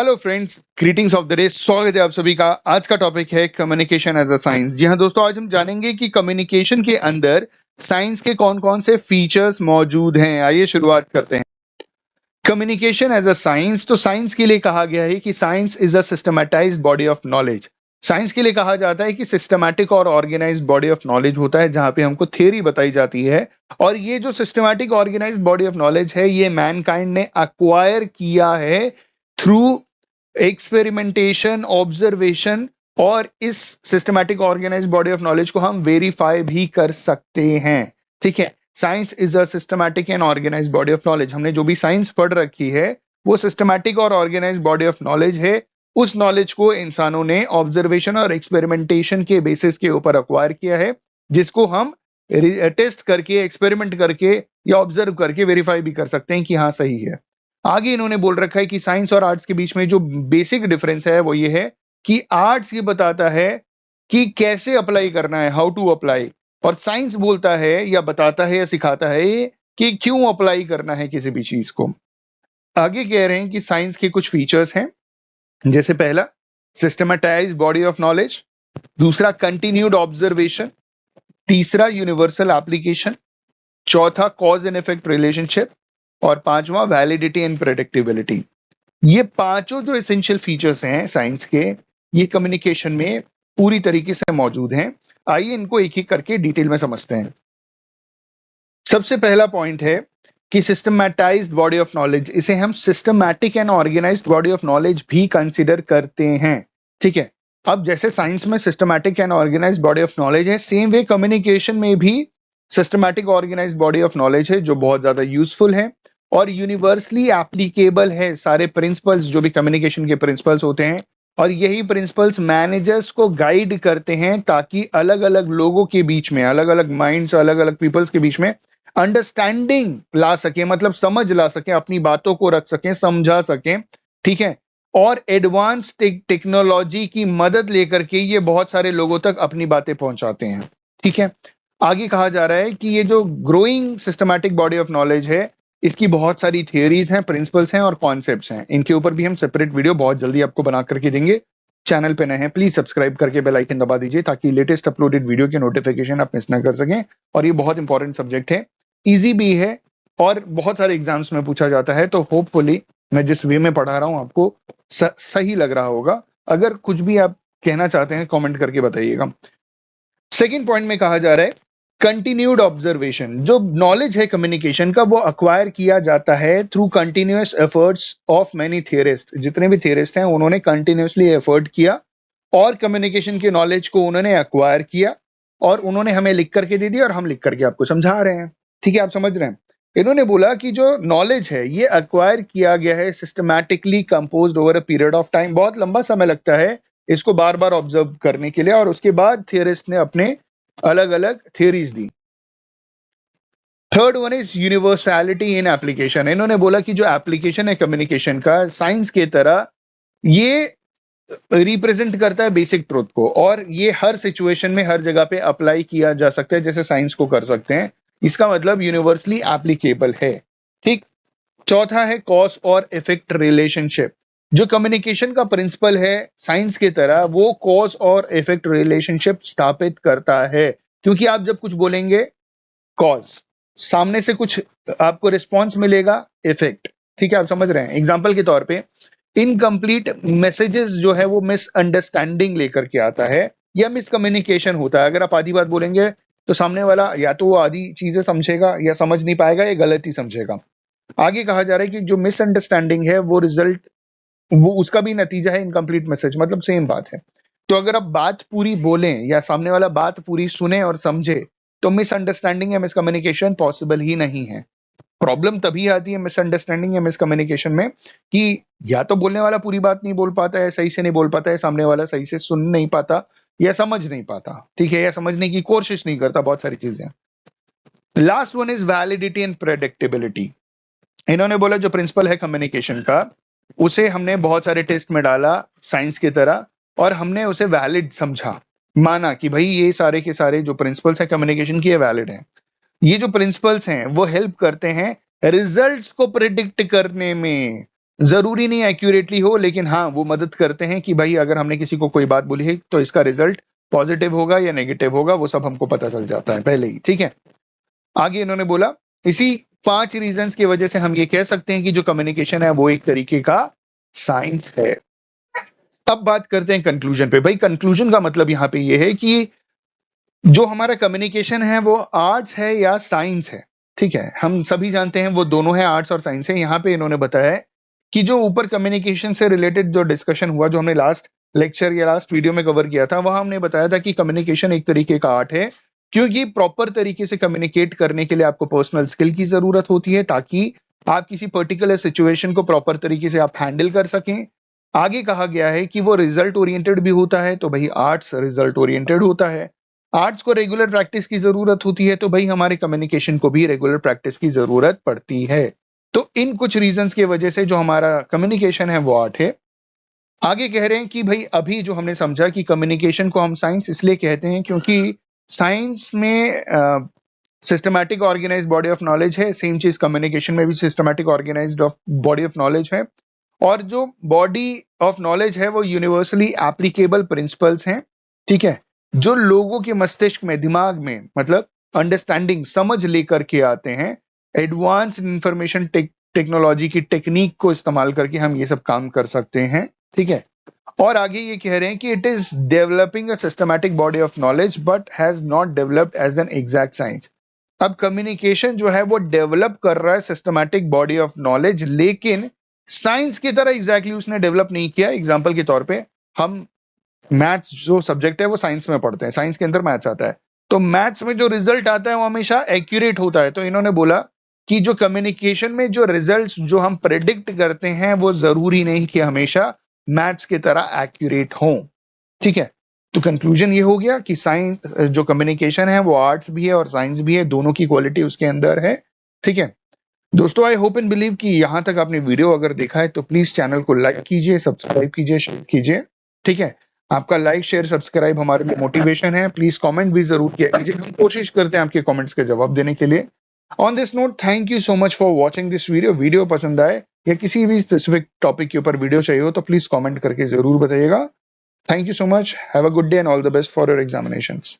Hello friends, greetings of the day. स्वागत है आप सभी का। आज का टॉपिक है कम्युनिकेशन एज अ साइंस। जी हाँ दोस्तों, आज हम जानेंगे कि कम्युनिकेशन के अंदर साइंस के कौन कौन से फीचर्स मौजूद हैं। आइए शुरुआत करते हैं। कम्युनिकेशन एज अ साइंस, तो साइंस के लिए कहा गया है कि science is a systematised body of knowledge. Science के लिए कहा जाता है कि सिस्टमैटिक और ऑर्गेनाइज्ड बॉडी ऑफ नॉलेज होता है, जहां पे हमको थ्योरी बताई जाती है। और ये जो systematic organised body of knowledge है, ये मैनकाइंड ने अक्वायर किया है थ्रू एक्सपेरिमेंटेशन, ऑब्जर्वेशन। और इस systematic organised body of knowledge को हम वेरीफाई भी कर सकते हैं। ठीक है, science is a systematic and organised body of knowledge. हमने जो भी साइंस पढ़ रखी है वो सिस्टमैटिक और ऑर्गेनाइज्ड बॉडी ऑफ नॉलेज है। उस नॉलेज को इंसानों ने ऑब्जर्वेशन और एक्सपेरिमेंटेशन के बेसिस के ऊपर अक्वायर किया है, जिसको हम टेस्ट करके, एक्सपेरिमेंट करके या ऑब्जर्व करके वेरीफाई भी कर सकते हैं कि हाँ सही है। आगे इन्होंने बोल रखा है कि साइंस और आर्ट्स के बीच में जो बेसिक डिफरेंस है वो ये है कि आर्ट्स ये बताता है कि कैसे अप्लाई करना है, हाउ टू अप्लाई, और साइंस बोलता है या बताता है या सिखाता है कि क्यों अप्लाई करना है किसी भी चीज को। आगे कह रहे हैं कि साइंस के कुछ फीचर्स हैं, जैसे पहला सिस्टमैटाइज्ड बॉडी ऑफ नॉलेज, दूसरा कंटिन्यूड ऑब्जर्वेशन, तीसरा यूनिवर्सल एप्लीकेशन, चौथा कॉज एंड इफेक्ट रिलेशनशिप, और पांचवा वैलिडिटी एंड प्रेडिक्टेबिलिटी। ये पांचों जो एसेंशियल फीचर्स हैं साइंस के, ये कम्युनिकेशन में पूरी तरीके से मौजूद हैं। आइए इनको एक एक करके डिटेल में समझते हैं। सबसे पहला पॉइंट है कि सिस्टमैटाइज्ड बॉडी ऑफ नॉलेज, इसे हम systematic and organised body of knowledge भी कंसीडर करते हैं। ठीक है, अब जैसे साइंस में systematic and organised body of knowledge है, सेम वे कम्युनिकेशन में भी systematic organised body of knowledge है, जो बहुत ज्यादा यूजफुल है और यूनिवर्सली एप्लीकेबल है। सारे प्रिंसिपल्स जो भी कम्युनिकेशन के प्रिंसिपल्स होते हैं, और यही प्रिंसिपल्स मैनेजर्स को गाइड करते हैं ताकि अलग अलग लोगों के बीच में, अलग अलग माइंड्स, अलग अलग पीपल्स के बीच में अंडरस्टैंडिंग ला सके, मतलब समझ ला सके, अपनी बातों को रख सके, समझा सके। ठीक है, और एडवांस टेक्नोलॉजी की मदद लेकर के ये बहुत सारे लोगों तक अपनी बातें पहुंचाते हैं। ठीक है, आगे कहा जा रहा है कि ये जो growing systematic body of knowledge है, इसकी बहुत सारी थियरीज हैं, प्रिंसिपल्स हैं और कॉन्सेप्ट्स हैं। इनके ऊपर भी हम सेपरेट वीडियो बहुत जल्दी आपको बना करके देंगे। चैनल पे नए हैं, प्लीज सब्सक्राइब करके बेल आइकन दबा दीजिए ताकि लेटेस्ट अपलोडेड वीडियो के नोटिफिकेशन आप मिस ना कर सकें। और ये बहुत इंपॉर्टेंट सब्जेक्ट है, इजी भी है और बहुत सारे एग्जाम्स में पूछा जाता है। तो होपफुली मैं जिस वे में पढ़ा रहा हूं आपको सही लग रहा होगा। अगर कुछ भी आप कहना चाहते हैं कमेंट करके बताइएगा। सेकंड पॉइंट में कहा जा रहा है कंटिन्यूड ऑब्जर्वेशन। जो नॉलेज है कम्युनिकेशन का, वो अक्वायर किया जाता है through continuous efforts of many theorist. जितने भी थियरिस्ट हैं उन्होंने कंटिन्यूअसली एफर्ट किया और कम्युनिकेशन की नॉलेज को उन्होंने अक्वायर किया और उन्होंने हमें लिख करके दे दिया और हम लिख करके आपको समझा रहे हैं। ठीक है, आप समझ रहे हैं। इन्होंने बोला कि जो नॉलेज है ये अक्वायर किया गया है systematically composed over a period of time. बहुत लंबा समय लगता है इसको बार बार ऑब्जर्व करने के लिए, और उसके बाद थियरिस्ट ने अपने अलग अलग theories the. Third one is universality in application. इन्होंने बोला कि जो एप्लीकेशन है कम्युनिकेशन का, साइंस के तरह ये रिप्रेजेंट करता है बेसिक ट्रूथ को, और ये हर सिचुएशन में हर जगह पे अप्लाई किया जा सकता है जैसे साइंस को कर सकते हैं। इसका मतलब यूनिवर्सली एप्लीकेबल है। ठीक, चौथा है कॉज और इफेक्ट रिलेशनशिप। जो कम्युनिकेशन का प्रिंसिपल है साइंस की तरह, वो कॉज और इफेक्ट रिलेशनशिप स्थापित करता है। क्योंकि आप जब कुछ बोलेंगे कॉज, सामने से कुछ आपको रिस्पॉन्स मिलेगा, इफेक्ट। ठीक है, आप समझ रहे हैं। एग्जाम्पल के तौर पे इनकम्प्लीट मैसेजेस जो है वो मिसअंडरस्टैंडिंग लेकर के आता है या मिसकम्युनिकेशन होता है। अगर आप आधी बात बोलेंगे तो सामने वाला या तो वो आधी चीजें समझेगा या समझ नहीं पाएगा या गलत ही समझेगा। आगे कहा जा रहा है कि जो मिसअंडरस्टैंडिंग है वो रिजल्ट, वो उसका भी नतीजा है इनकम्प्लीट मैसेज, मतलब सेम बात है। तो अगर आप बात पूरी बोलें या सामने वाला बात पूरी सुने और समझे, तो मिसअंडरस्टैंडिंग या मिसकम्युनिकेशन पॉसिबल ही नहीं है। प्रॉब्लम तभी आती है मिसअंडरस्टैंडिंग या मिसकम्युनिकेशन में कि या तो बोलने वाला पूरी बात नहीं बोल पाता है, सही से नहीं बोल पाता है, सामने वाला सही से सुन नहीं पाता या समझ नहीं पाता। ठीक है, या समझने की कोशिश नहीं करता, बहुत सारी चीजें। Last one is validity and predictability. इन्होंने बोला जो प्रिंसिपल है कम्युनिकेशन का, उसे हमने बहुत सारे टेस्ट में डाला साइंस की तरह, और हमने उसे वैलिड समझा, माना कि भाई ये सारे के सारे जो प्रिंसिपल्स है कम्युनिकेशन की, ये वैलिड है। ये जो प्रिंसिपल्स हैं वो हेल्प करते हैं रिजल्ट्स को प्रिडिक्ट करने में। जरूरी नहीं एक्यूरेटली हो, लेकिन हाँ वो मदद करते हैं कि भाई अगर हमने किसी को कोई बात बोली है तो इसका रिजल्ट पॉजिटिव होगा या नेगेटिव होगा, वो सब हमको पता चल जाता है पहले ही। ठीक है, आगे इन्होंने बोला इसी 5 रीजंस की वजह से हम ये कह सकते हैं कि जो कम्युनिकेशन है वो एक तरीके का साइंस है। अब बात करते हैं कंक्लूजन पे। भाई कंक्लूजन का मतलब यहां पे ये है कि जो हमारा कम्युनिकेशन है वो आर्ट्स है या साइंस है। ठीक है, हम सभी जानते हैं वो दोनों है, आर्ट्स और साइंस है। यहाँ पे इन्होंने बताया है कि जो ऊपर कम्युनिकेशन से रिलेटेड जो डिस्कशन हुआ, जो हमने लास्ट लेक्चर या लास्ट वीडियो में कवर किया था, वहां हमने बताया था कि कम्युनिकेशन एक तरीके का आर्ट है, क्योंकि प्रॉपर तरीके से कम्युनिकेट करने के लिए आपको पर्सनल स्किल की जरूरत होती है, ताकि आप किसी पर्टिकुलर सिचुएशन को प्रॉपर तरीके से आप हैंडल कर सकें। आगे कहा गया है कि वो रिजल्ट ओरिएंटेड भी होता है, तो भाई आर्ट्स रिजल्ट ओरिएंटेड होता है। आर्ट्स को रेगुलर प्रैक्टिस की जरूरत होती है, तो भाई हमारे कम्युनिकेशन को भी रेगुलर प्रैक्टिस की जरूरत पड़ती है। तो इन कुछ रीजंस की वजह से जो हमारा कम्युनिकेशन है वो आर्ट है। आगे कह रहे हैं कि भाई अभी जो हमने समझा कि कम्युनिकेशन को हम साइंस इसलिए कहते हैं क्योंकि साइंस में systematic organised body of knowledge है, सेम चीज कम्युनिकेशन में भी systematic organised body of knowledge है। और जो बॉडी ऑफ नॉलेज है वो यूनिवर्सली एप्लीकेबल प्रिंसिपल्स हैं। ठीक है, जो लोगों के मस्तिष्क में, दिमाग में, मतलब अंडरस्टैंडिंग, समझ लेकर के आते हैं। एडवांस इंफॉर्मेशन टेक्नोलॉजी की टेक्निक को इस्तेमाल करके हम ये सब काम कर सकते हैं। ठीक है, और आगे ये कह रहे हैं कि it is developing a systematic body of knowledge but has not developed as an exact science. अब कम्युनिकेशन जो है वो डेवलप कर रहा है सिस्टमैटिक बॉडी ऑफ नॉलेज, लेकिन साइंस की तरह एग्जैक्टली उसने डेवलप नहीं किया। एग्जाम्पल के तौर पे हम मैथ्स जो सब्जेक्ट है वो साइंस में पढ़ते हैं, साइंस के अंदर मैथ्स आता है, तो मैथ्स में जो रिजल्ट आता है वो हमेशा एक्यूरेट होता है। तो इन्होंने बोला कि जो कम्युनिकेशन में जो रिजल्ट्स जो हम प्रेडिक्ट करते हैं वो जरूरी नहीं कि हमेशा मैथ्स की तरह एक्यूरेट हों। ठीक है, तो कंक्लूजन ये हो गया कि साइंस जो कम्युनिकेशन है वो आर्ट्स भी है और साइंस भी है, दोनों की क्वालिटी उसके अंदर है। ठीक है दोस्तों, आई होप एंड बिलीव कि यहां तक आपने वीडियो अगर देखा है तो प्लीज चैनल को लाइक कीजिए, सब्सक्राइब कीजिए, शेयर कीजिए। ठीक है, आपका लाइक शेयर सब्सक्राइब हमारे लिए मोटिवेशन है। प्लीज कमेंट भी जरूर किया कीजिए, हम कोशिश करते हैं आपके कमेंट्स के जवाब देने के लिए। On this note, thank you so much for watching this video. Video पसंद आए या किसी भी स्पेसिफिक टॉपिक के ऊपर वीडियो चाहिए हो तो प्लीज कमेंट करके जरूर बताइएगा। Thank you so much, have a good day and all the best for your examinations.